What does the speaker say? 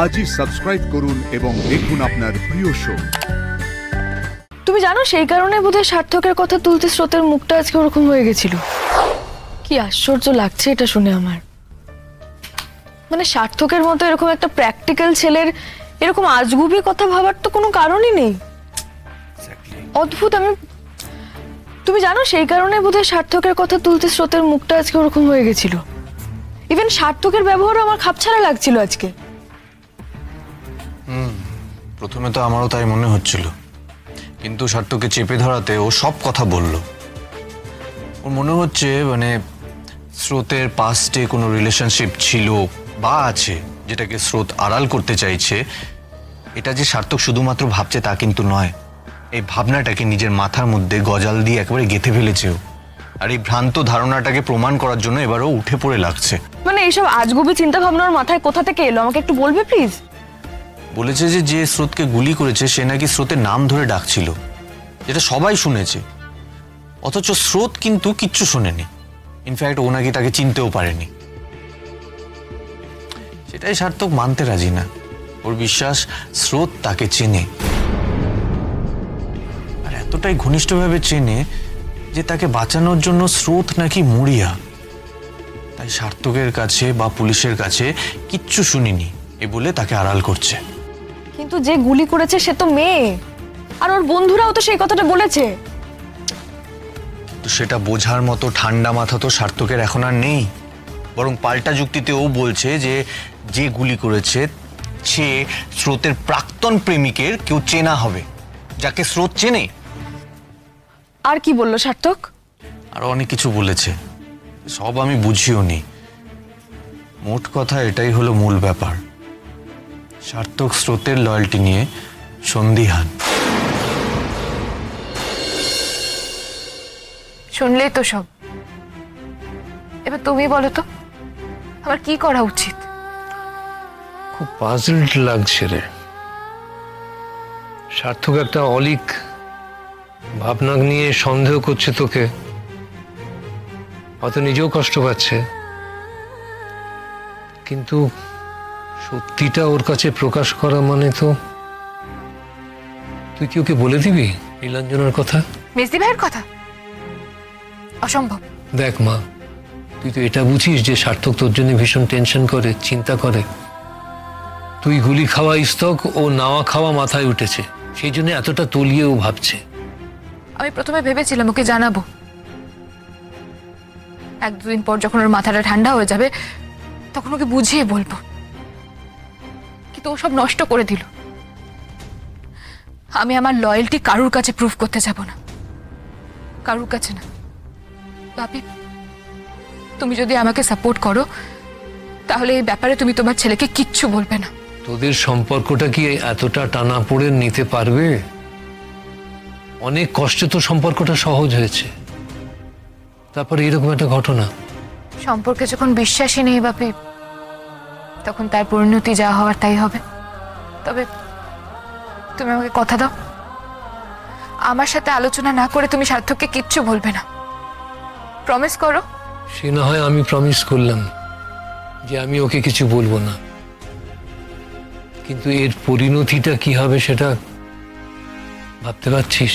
আজই সাবস্ক্রাইব করুন এবং দেখুন আপনার প্রিয় শো। তুমি জানো সেই কারণে বোধহয় সার্থকের কথা তুলতে স্রোতের মুখটা আজকে ওরকম হয়ে গেছিল। কি আশ্চর্য লাগছে এটা শুনে আমার। মানে সার্থকের মতো এরকম একটা প্র্যাকটিক্যাল ছেলের এরকম আজগুবি কথা ভাবার তো কোনো কারণই নেই। অদ্ভুত। তুমি জানো সেই কারণে বোধহয় সার্থকের কথা তুলতে স্রোতের মুখটা আজকে ওরকম হয়ে গেছিল। ইভেন সার্থকের ব্যবহারও আমার খাপছাড়া লাগছিল আজকে। প্রথমে তো আমারও তাই মনে হচ্ছিল, কিন্তু সার্থককে চেপে ধরাতে ও সব কথা বলল। ওর মনে হচ্ছে মানে স্রোতের পাস্টে কোনো রিলেশনশিপ ছিল বা আছে, যেটাকে স্রোত আড়াল করতে চাইছে। এটা যে সার্থক শুধুমাত্র ভাবছে তা কিন্তু নয়, এই ভাবনাটাকে নিজের মাথার মধ্যে গজাল দিয়ে একেবারে গেঁথে ফেলেছে ও। আর এই ভ্রান্ত ধারণাটাকে প্রমাণ করার জন্য এবারও উঠে পড়ে লাগছে। মানে এইসব আজগুবি চিন্তা ভাবনা ওর মাথায় কোথা থেকে এলো আমাকে একটু বলবে প্লিজ? বলেছে যে স্রোতকে গুলি করেছে সে নাকি স্রোতের নাম ধরে ডাকছিল, যেটা সবাই শুনেছে, অথচ স্রোত কিন্তু কিচ্ছু শোনেনি। ইনফ্যাক্ট ও নাকি তাকে চিনতেও পারেনি। সেটাই সার্থক মানতে রাজি না। ওর বিশ্বাস স্রোত তাকে চেনে, আর এতটাই ঘনিষ্ঠভাবে চেনে যে তাকে বাঁচানোর জন্য স্রোত নাকি মরিয়া। তাই সার্থকের কাছে বা পুলিশের কাছে কিচ্ছু শুনিনি এ বলে তাকে আড়াল করছে। কিন্তু যে গুলি করেছে সে তো মেয়ে, আর ওর বন্ধুরাও তো সেই কথাটা বলেছে। তো সেটা বোঝার মতো ঠান্ডা মাথা তো সার্থকের এখন আর নেই। বরং পাল্টা যুক্তিতে ও বলছে যে গুলি করেছে সে স্রোতের প্রাক্তন প্রেমিকের কেউ চেনা হবে, যাকে স্রোত চেনে। আর কি বললো সার্থক? আরো অনেক কিছু বলেছে, সব আমি বুঝিও নি। মোট কথা এটাই হলো মূল ব্যাপার। সার্থক স্রোতের লয়্যালটি নিয়ে সন্দিহান। শুনলেই তো সব। এবার তুমি বলো তো আমার কি করা উচিত? খুব পাজলড লাগছে রে। সার্থক একটা অলিক ভাবনা নিয়ে সন্দেহ করছে তোকে, হয়তো নিজেও কষ্ট পাচ্ছে, কিন্তু সত্যিটা ওর কাছে প্রকাশ করা মানে তো তুই কি ওকে বলে দিবি নীলাঞ্জনার কথা, মেজদি ভাইয়ের কথা? অসম্ভব। দেখ মা, তুই তো এটা বুঝিস যে সার্থক তোর জন্য ভীষণ টেনশন করে, চিন্তা করে। তুই গুলি খাওয়া স্তক ও নাওয়া খাওয়া মাথায় উঠেছে, সেই জন্য এতটা তলিয়ে ও ভাবছে। আমি প্রথমে ভেবেছিলাম ওকে জানাবো, এক দুদিন পর যখন ওর মাথাটা ঠান্ডা হয়ে যাবে তখন ওকে বুঝিয়ে বলবো, কিন্তু ও সব নষ্ট করে দিল। আমি আমার লয়্যালটি কারুর কাছে প্রুফ করতে যাব না, কারুর কাছে না। ভাবি, তুমি যদি আমাকে সাপোর্ট করো তাহলে এই ব্যাপারে তুমি তোমার ছেলেকে কিচ্ছু বলবে না। তোদের সম্পর্কটা কি এতটা টানা পড়ে নিতে পারবে? অনেক কষ্টে তো সম্পর্কটা সহজ হয়েছে, তারপরে এরকম একটা ঘটনা। সম্পর্কে যখন বিশ্বাসই নেই বাপি, তখন তার পরিণতি যা হওয়ার তাই হবে। তবে তুমি আমাকে কথা দাও, আমার সাথে আলোচনা না করে তুমি সার্থককে কিচ্ছু বলবে না। প্রমিস করো। সে না হয় আমি প্রমিস করলাম যে আমি ওকে কিছু বলবো না, কিন্তু এর পরিণতিটা কি হবে সেটা ভাবতে পারছিস?